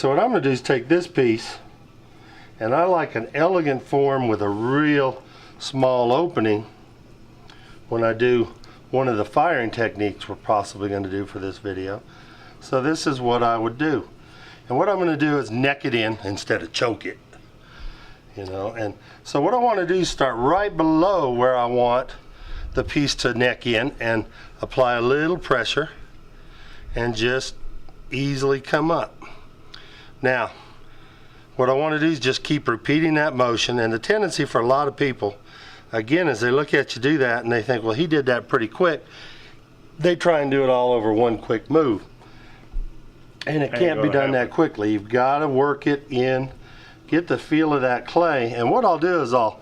So what I'm going to do is take this piece, and I like an elegant form with a real small opening when I do one of the firing techniques we're possibly going to do for this video. So this is what I would do. And what I'm going to do is neck it in instead of choke it. You know, and so what I want to do is start right below where I want the piece to neck in and apply a little pressure and just easily come up. Now, what I want to do is just keep repeating that motion, and the tendency for a lot of people, again, is they look at you do that and they think, well, he did that pretty quick. They try and do it all over one quick move. And it can't be done that quickly. You've got to work it in, get the feel of that clay. And what I'll do is I'll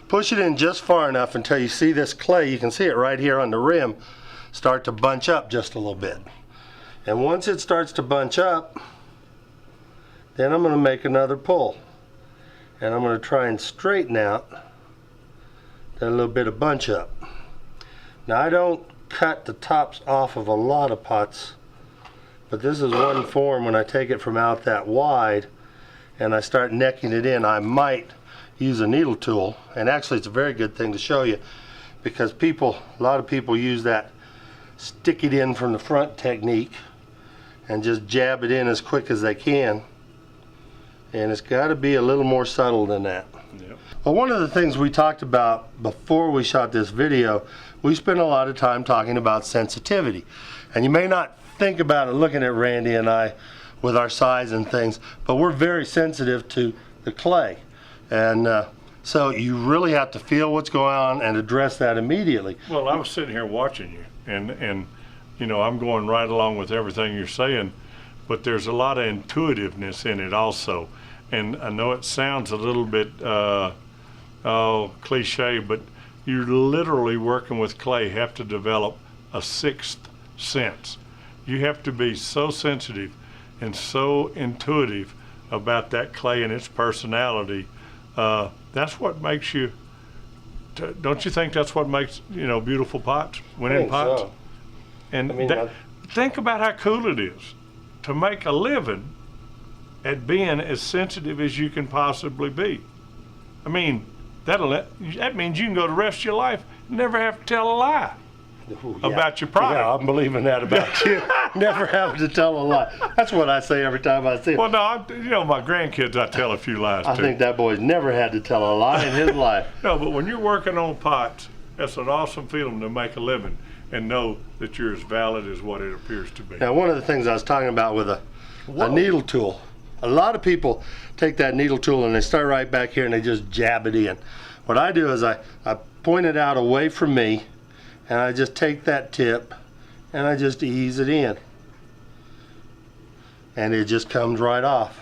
push it in just far enough until you see this clay, you can see it right here on the rim, start to bunch up just a little bit. And once it starts to bunch up, then I'm going to make another pull. And I'm going to try and straighten out that little bit of bunch up. Now I don't cut the tops off of a lot of pots, but this is one form when I take it from out that wide and I start necking it in, I might use a needle tool. And actually it's a very good thing to show you, because a lot of people use that stick it in from the front technique and just jab it in as quick as they can. And it's got to be a little more subtle than that. Yep. Well, one of the things we talked about before we shot this video, we spent a lot of time talking about sensitivity. And you may not think about it looking at Randy and I with our size and things, but we're very sensitive to the clay. And so you really have to feel what's going on and address that immediately. Well, I was sitting here watching you, and you know, I'm going right along with everything you're saying, but there's a lot of intuitiveness in it also. And I know it sounds a little bit cliche, but you're literally working with clay, have to develop a sixth sense. You have to be so sensitive and so intuitive about that clay and its personality. That's what makes you, don't you think that's what makes, you know, beautiful pots, winning pots? So. And I mean, think about how cool it is to make a living at being as sensitive as you can possibly be. I mean, that means you can go the rest of your life and never have to tell a lie. Ooh, yeah. About your product. Yeah, I'm believing that about you. Never having to tell a lie. That's what I say every time I see it. Well, no, you know, my grandkids, I tell a few lies too. I think that boy's never had to tell a lie in his life. No, but when you're working on pots, that's an awesome feeling to make a living and know that you're as valid as what it appears to be. Now, one of the things I was talking about with a needle tool, a lot of people take that needle tool and they start right back here and they just jab it in. What I do is I point it out away from me, and I just take that tip and I just ease it in. And it just comes right off.